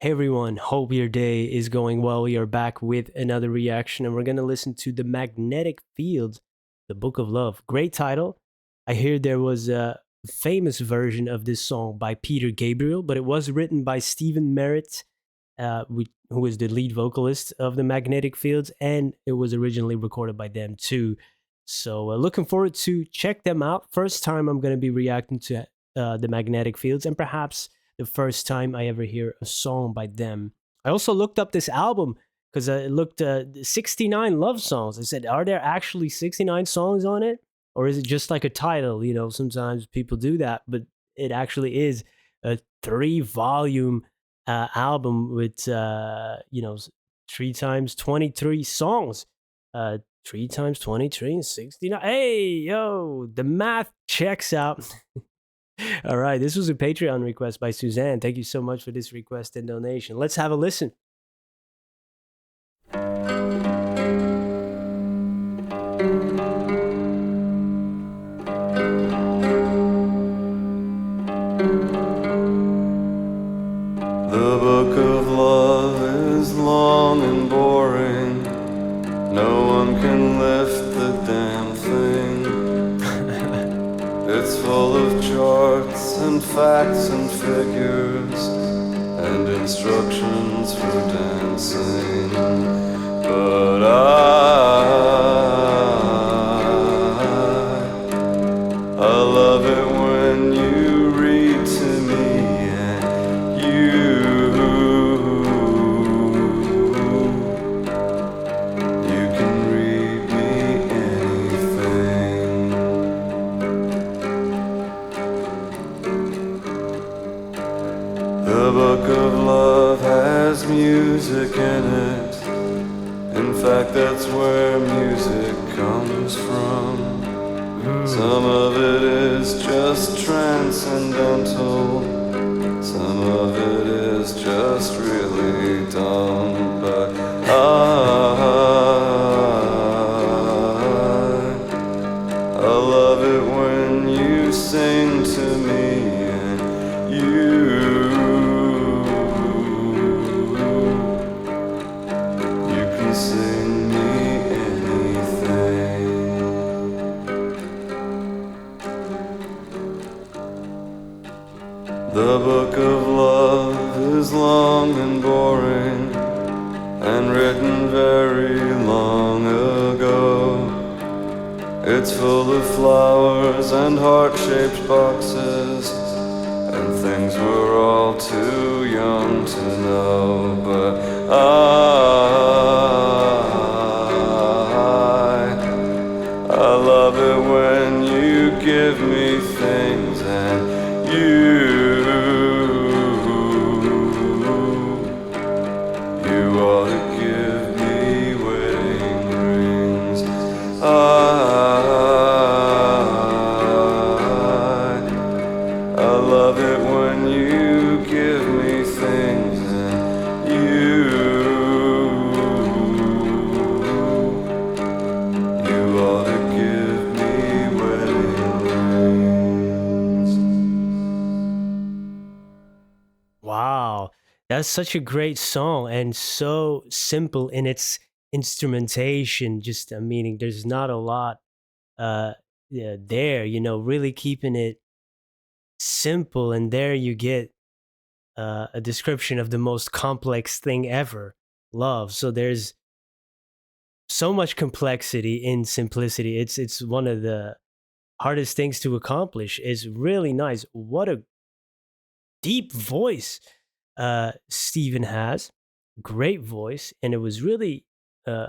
Hey everyone, hope your day is going well. We are back with another reaction and we're going to listen to The Magnetic Fields, The Book of Love. Great title. I hear there was a famous version of this song by Peter Gabriel, but it was written by Stephen Merritt, who is the lead vocalist of The Magnetic Fields, and it was originally recorded by them too. So looking forward to check them out. First time I'm going to be reacting to The Magnetic Fields and perhaps the first time I ever hear a song by them. I also looked up this album because I looked 69 love songs. I said, are there actually 69 songs on it? Or is it just like a title? You know, sometimes people do that, but it actually is a three-volume album with, 3 times 23 songs. Three times 23 and 69. Hey, yo, the math checks out. All right, this was a Patreon request by Suzanne. Thank you so much for this request and donation. Let's have a listen. The book of love is long and boring. No one can lift the damn thing. It's full of charts and facts and figures and instructions for dancing. But I love it when you read to me and you can read me anything. The book of love has music in it. In fact, that's where music comes from. Some of it is just transcendental. Some of it is just really dumb. But I love it when you sing to me and you can sing me anything. The book of love is long and boring and written very long ago. It's full of flowers and heart-shaped boxes and things we're all too young to know. But I love it when you give me things and you ought to give me wedding rings. I love it when you give me things and you ought to give me wedding rings. Wow, that's such a great song and so simple in its instrumentation. Just, meaning there's not a lot yeah, there, really keeping it simple. And there you get a description of the most complex thing ever, love. So there's so much complexity in simplicity. It's one of the hardest things to accomplish. It's really nice. What a deep voice Steven has. Great voice, and it was really uh,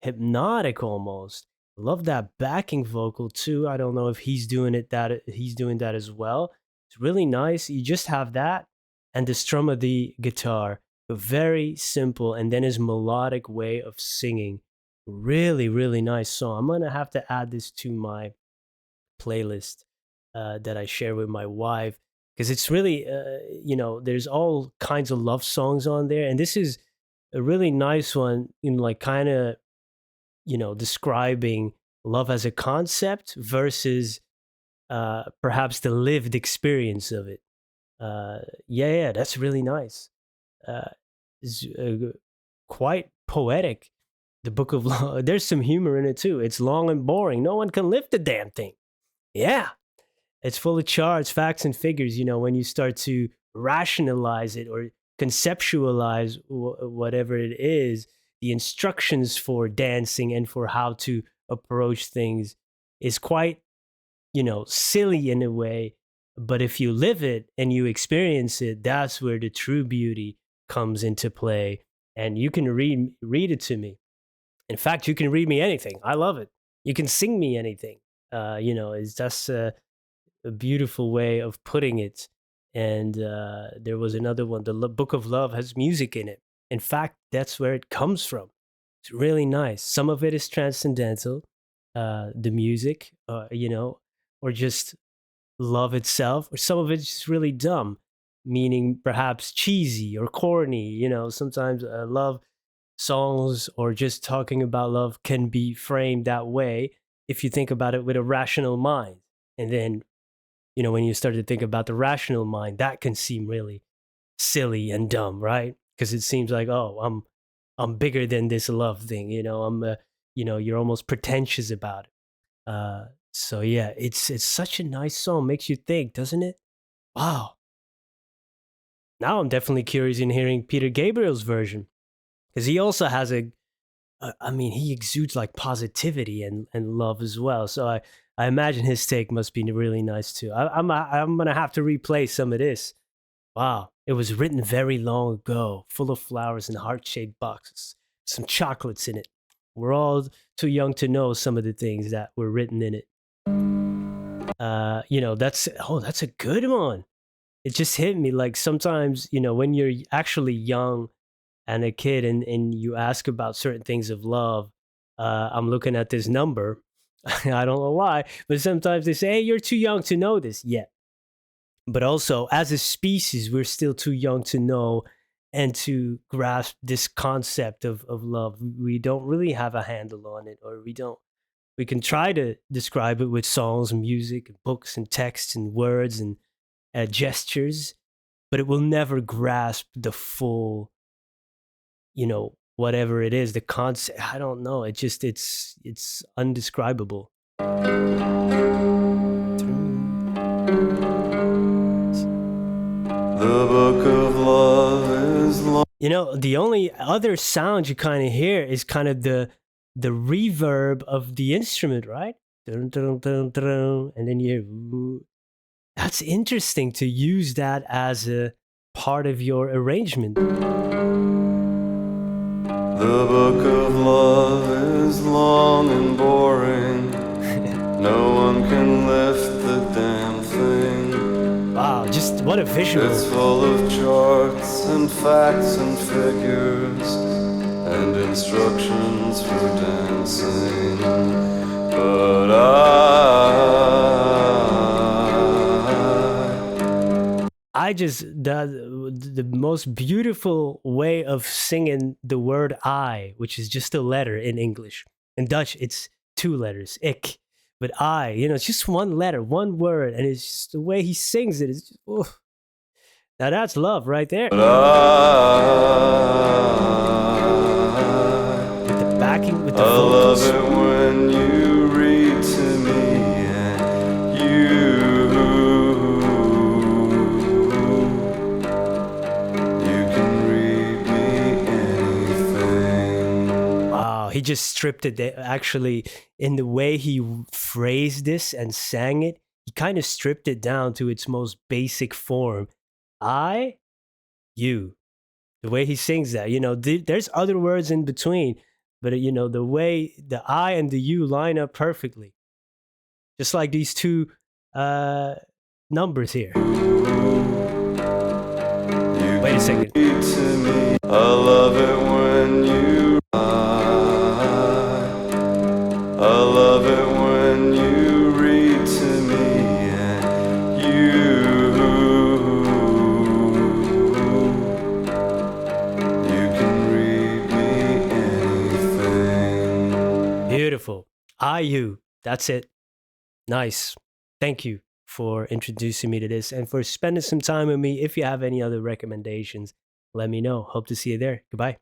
hypnotic almost. Love that backing vocal too. I don't know if he's doing that as well. It's really nice. You just have that and the strum of the guitar. Very simple, and then his melodic way of singing. Really, really nice song. I'm gonna have to add this to my playlist that I share with my wife because it's really, there's all kinds of love songs on there, and this is a really nice one in like kind of describing love as a concept versus perhaps the lived experience of it. Yeah, yeah, that's really nice. uh, is quite poetic. The Book of Law. There's some humor in it too. It's long and boring. No one can lift the damn thing. Yeah, it's full of charts, facts, and figures. When you start to rationalize it or conceptualize whatever it is, the instructions for dancing and for how to approach things is quite, silly in a way. But if you live it and you experience it, that's where the true beauty comes into play. And you can read it to me. In fact, you can read me anything. I love it. You can sing me anything. Is that's a beautiful way of putting it. And there was another one. The Book of Love has music in it. In fact, that's where it comes from. It's really nice. Some of it is transcendental, the music, or just love itself, or some of it's just really dumb, meaning perhaps cheesy or corny. Sometimes love songs or just talking about love can be framed that way if you think about it with a rational mind. And then, when you start to think about the rational mind, that can seem really silly and dumb, right? Because it seems like, oh, I'm bigger than this love thing. You're almost pretentious about it. So yeah, it's such a nice song. Makes you think, doesn't it? Wow. Now I'm definitely curious in hearing Peter Gabriel's version because he also has I mean, he exudes like positivity and love as well. So I imagine his take must be really nice too. I'm gonna have to replay some of this. Wow, it was written very long ago, full of flowers and heart-shaped boxes, some chocolates in it. We're all too young to know some of the things that were written in it. That's a good one. It just hit me like sometimes, when you're actually young and a kid and you ask about certain things of love, I'm looking at this number. I don't know why, but sometimes they say, hey, you're too young to know this yet. But also, as a species, we're still too young to know and to grasp this concept of love. We don't really have a handle on it, or we don't. We can try to describe it with songs, and music, and books, and texts, and words, and gestures, but it will never grasp the full, whatever it is, the concept. I don't know. It's undescribable. The book of love is long. The only other sound you kind of hear is kind of the reverb of the instrument, right? Dun, dun, dun, dun, and then you hear, ooh. That's interesting to use that as a part of your arrangement. The book of love is long and boring. No one can lift the damn thing. Wow, just what a visual. It's full of charts and facts and figures and instructions for dancing. But I just the most beautiful way of singing the word I, which is just a letter in English. In Dutch, it's two letters, ik. But I, it's just one letter, one word, and it's just the way he sings it is just, oof. Now that's love right there. With the backing, with the I vocals. love it when you read to me and you can read me anything. Wow, he just stripped it. Actually, in the way he phrased this and sang it, he kind of stripped it down to its most basic form. I, you. The way he sings that, there's other words in between, but the way the I and the you line up perfectly, just like these two numbers here. Wait a second. I love it when you I love it when you read to me and you can read me anything. Beautiful. I, you. That's it. Nice. Thank you for introducing me to this and for spending some time with me. If you have any other recommendations, let me know. Hope to see you there. Goodbye.